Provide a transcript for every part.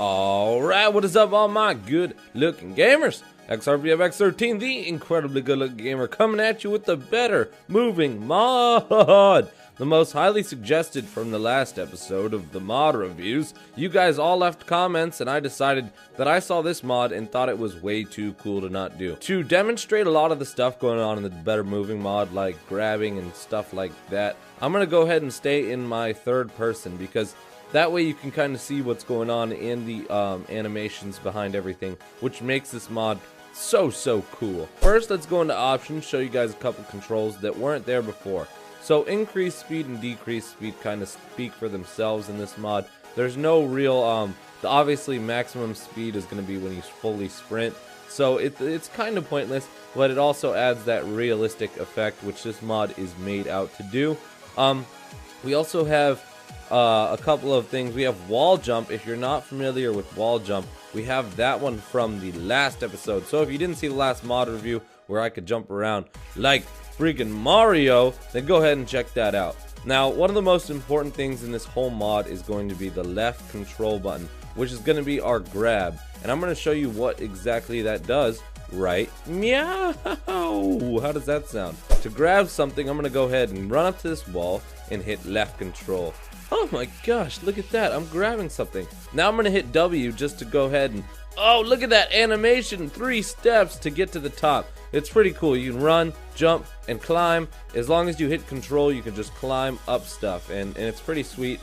Alright, what is up all my good looking gamers? XRBFX13, the incredibly good looking gamer, coming at you with the better moving mod. The most highly suggested from the last episode of the mod reviews. You guys all left comments and I decided that I saw this mod and thought it was way too cool to not do. To demonstrate a lot of the stuff going on in the better moving mod, like grabbing and stuff like that, I'm going to go ahead and stay in my third person because that way you can kind of see what's going on in the animations behind everything, which makes this mod so cool. First, let's go into options, show you guys a couple controls that weren't there before. So increased speed and decreased speed kind of speak for themselves in this mod. There's no real, obviously maximum speed is going to be when you fully sprint. So it's kind of pointless, but it also adds that realistic effect, which this mod is made out to do. We also have a couple of things. We have wall jump. If you're not familiar with wall jump, we have that one from the last episode. So if you didn't see the last mod review where I could jump around like freaking Mario, then go ahead and check that out. Now, one of the most important things in this whole mod is going to be the left control button, which is going to be our grab. And I'm going to show you what exactly that does right meow. How does that sound? To grab something, I'm going to go ahead and run up to this wall and hit left control. Oh my gosh, look at that. I'm grabbing something. Now I'm going to hit W just to go ahead and... Oh, look at that animation. 3 steps to get to the top. It's pretty cool. You can run, jump, and climb. As long as you hit control, you can just climb up stuff. And it's pretty sweet.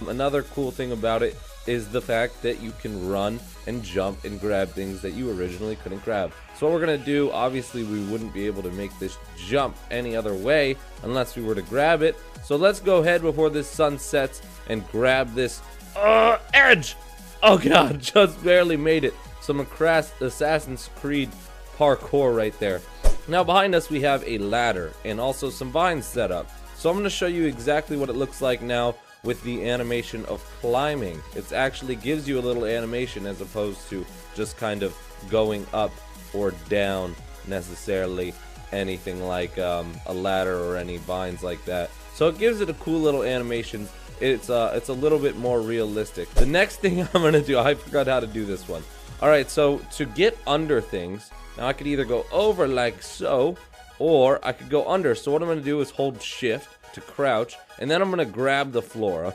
Another cool thing about it is the fact that you can run and jump and grab things that you originally couldn't grab. So what we're going to do, obviously we wouldn't be able to make this jump any other way unless we were to grab it. So let's go ahead before this sun sets and grab this edge. Oh god, just barely made it. Some Assassin's Creed parkour right there. Now behind us we have a ladder and also some vines set up. So I'm going to show you exactly what it looks like now with the animation of climbing. It actually gives you a little animation as opposed to just kind of going up or down necessarily, anything like a ladder or any vines like that. So it gives it a cool little animation. It's a little bit more realistic. The next thing I'm gonna do, I forgot how to do this one. Alright, so to get under things, now I could either go over like so, or I could go under. So what I'm gonna do is hold shift to crouch, and then I'm gonna grab the floor.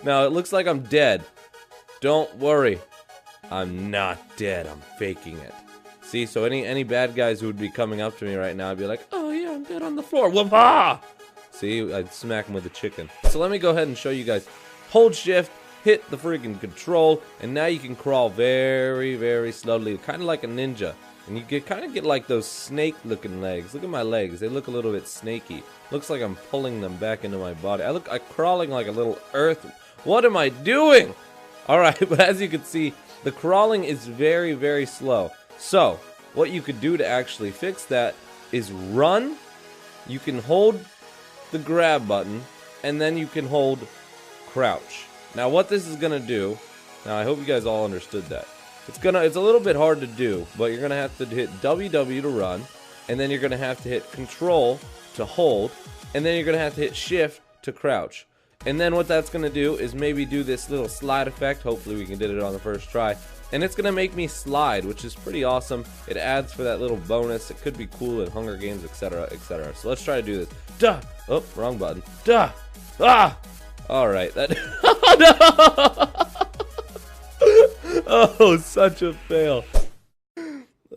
Now it looks like I'm dead. Don't worry, I'm not dead. I'm faking it. See, so any bad guys who would be coming up to me right now, I'd be like, oh yeah, I'm dead on the floor. Whoop-ah! See, I'd smack him with a chicken. So let me go ahead and show you guys. Hold shift, hit the freaking control, and now you can crawl very slowly, kind of like a ninja. And you kind of get like those snake-looking legs. Look at my legs; they look a little bit snaky. Looks like I'm pulling them back into my body. I'm crawling like a little earth. What am I doing? All right, but as you can see, the crawling is very slow. So what you could do to actually fix that is run. You can hold the grab button, and then you can hold crouch. Now what this is gonna do, now I hope you guys all understood that. It's a little bit hard to do, but you're gonna have to hit WW to run, and then you're gonna have to hit control to hold, and then you're gonna have to hit shift to crouch. And then what that's gonna do is maybe do this little slide effect. Hopefully we can get it on the first try. And it's gonna make me slide, which is pretty awesome. It adds for that little bonus. It could be cool in Hunger Games, etc, etc. So let's try to do this. Duh! Oh, wrong button. Duh! Ah! Alright, that... Oh, such a fail.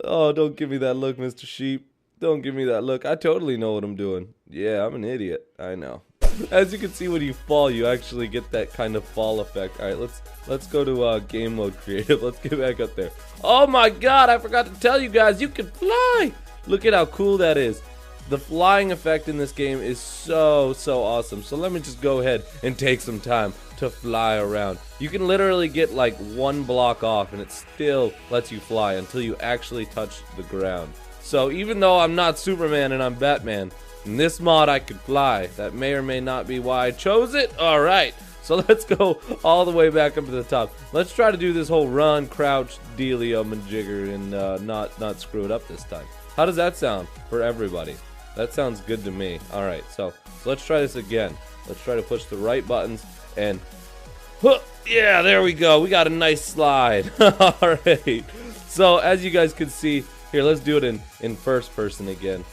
Oh, don't give me that look, Mr. Sheep. Don't give me that look. I totally know what I'm doing. Yeah, I'm an idiot. I know. As you can see, when you fall, you actually get that kind of fall effect. Alright, let's go to game mode creative. Let's get back up there. Oh my god, I forgot to tell you guys, you can fly! Look at how cool that is. The flying effect in this game is so awesome. So let me just go ahead and take some time to fly around. You can literally get like 1 block off and it still lets you fly until you actually touch the ground. So even though I'm not Superman and I'm Batman, in this mod I could fly. That may or may not be why I chose it. Alright, so let's go all the way back up to the top. Let's try to do this whole run, crouch, dealio-majigger and not screw it up this time. How does that sound for everybody? That sounds good to me. Alright, so let's try this again. Let's try to push the right buttons and Huh, yeah, there we go. We got a nice slide. Alright. So, as you guys can see, here, let's do it in first person again.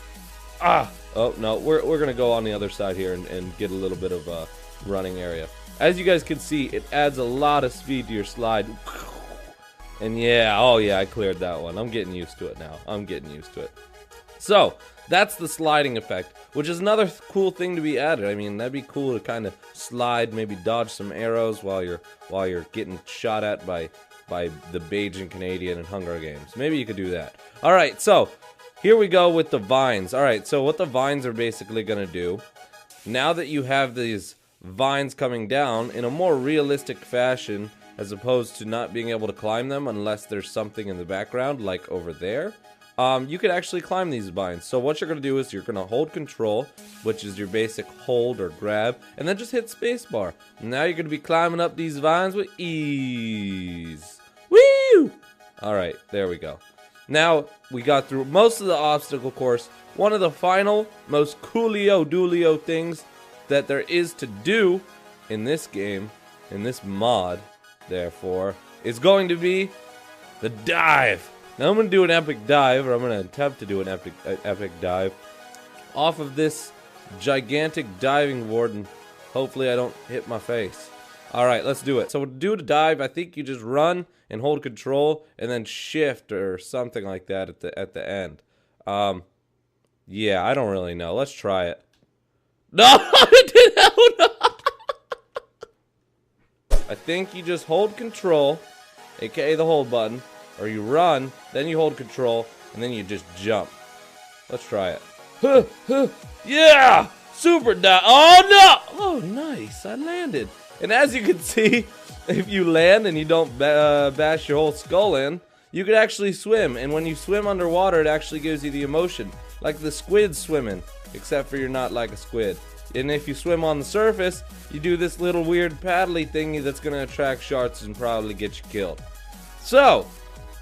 Oh, no, we're going to go on the other side here and get a little bit of a running area. As you guys can see, it adds a lot of speed to your slide. And yeah, oh yeah, I cleared that one. I'm getting used to it now. I'm getting used to it. So, that's the sliding effect, which is another cool thing to be added. I mean, that'd be cool to kind of slide, maybe dodge some arrows while you're getting shot at by the BEWEGEN Canadian and Hunger Games. Maybe you could do that. Alright, so, here we go with the vines. Alright, so what the vines are basically going to do, now that you have these vines coming down in a more realistic fashion, as opposed to not being able to climb them unless there's something in the background, like over there, you could actually climb these vines. So what you're going to do is you're going to hold control, which is your basic hold or grab, and then just hit spacebar. Now you're going to be climbing up these vines with ease. Woo! Alright, there we go. Now, we got through most of the obstacle course. One of the final, most coolio-doolio things that there is to do in this game, in this mod, therefore, is going to be the dive. Now, I'm going to do an epic dive, or I'm going to attempt to do an epic dive off of this gigantic diving board, and hopefully I don't hit my face. Alright, let's do it. So, to do the dive, I think you just run and hold control, and then shift or something like that at the end. Yeah, I don't really know. Let's try it. No, it didn't help. I think you just hold control, aka the hold button, or you run, then you hold control, and then you just jump. Let's try it. Yeah! Super dive. Oh no! Oh, nice. I landed. And as you can see, if you land and you don't bash your whole skull in, you could actually swim. And when you swim underwater, it actually gives you the emotion. Like the squid swimming, except for you're not like a squid. And if you swim on the surface, you do this little weird paddly thingy that's going to attract sharks and probably get you killed. So,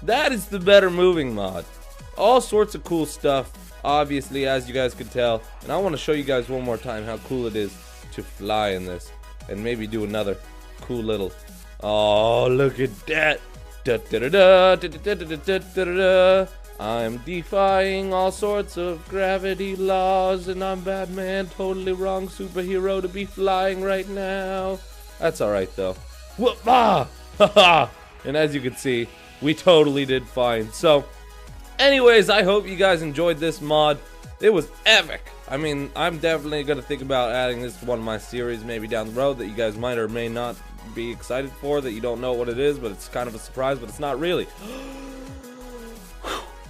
that is the better moving mod. All sorts of cool stuff, obviously, as you guys can tell. And I want to show you guys one more time how cool it is to fly in this. And maybe do another cool little... Oh, look at that! Da da da da da da da da da da. I'm defying all sorts of gravity laws, and I'm Batman, totally wrong superhero to be flying right now. That's alright though. Whoop-ah! Haha! And as you can see, we totally did fine. So, anyways, I hope you guys enjoyed this mod. It was epic. I mean, I'm definitely going to think about adding this to one of my series maybe down the road that you guys might or may not be excited for, that you don't know what it is, but it's kind of a surprise, but it's not really.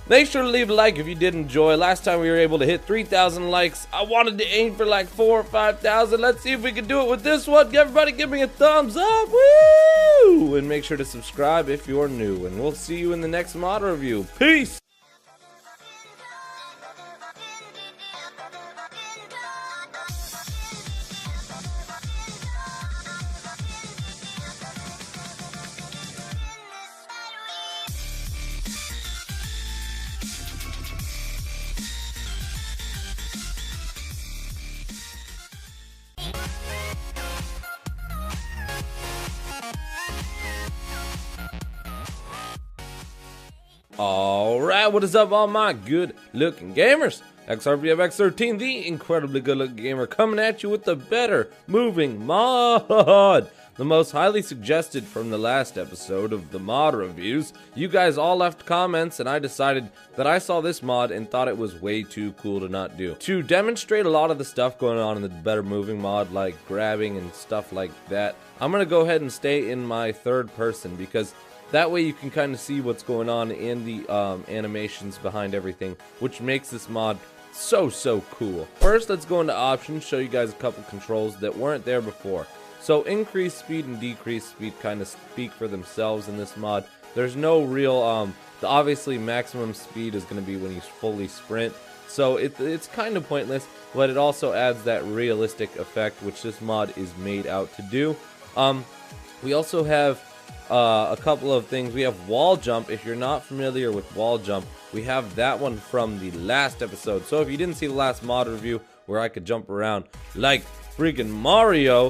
Make sure to leave a like if you did enjoy. Last time we were able to hit 3,000 likes. I wanted to aim for like 4,000 or 5,000. Let's see if we can do it with this one. Everybody give me a thumbs up. Woo! And make sure to subscribe if you're new. And we'll see you in the next mod review. Peace! Alright, what is up all my good looking gamers? XRBFX13, the incredibly good looking gamer, coming at you with the better moving mod. The most highly suggested from the last episode of the mod reviews. You guys all left comments and I decided that I saw this mod and thought it was way too cool to not do. To demonstrate a lot of the stuff going on in the better moving mod, like grabbing and stuff like that, I'm going to go ahead and stay in my third person because that way you can kind of see what's going on in the animations behind everything, which makes this mod so cool. First, let's go into options, show you guys a couple controls that weren't there before. So increased speed and decreased speed kind of speak for themselves in this mod. There's no real, obviously maximum speed is going to be when you fully sprint. So it's kind of pointless, but it also adds that realistic effect, which this mod is made out to do. We also have a couple of things. We have wall jump. If you're not familiar with wall jump, we have that one from the last episode. So if you didn't see the last mod review where I could jump around like freaking Mario,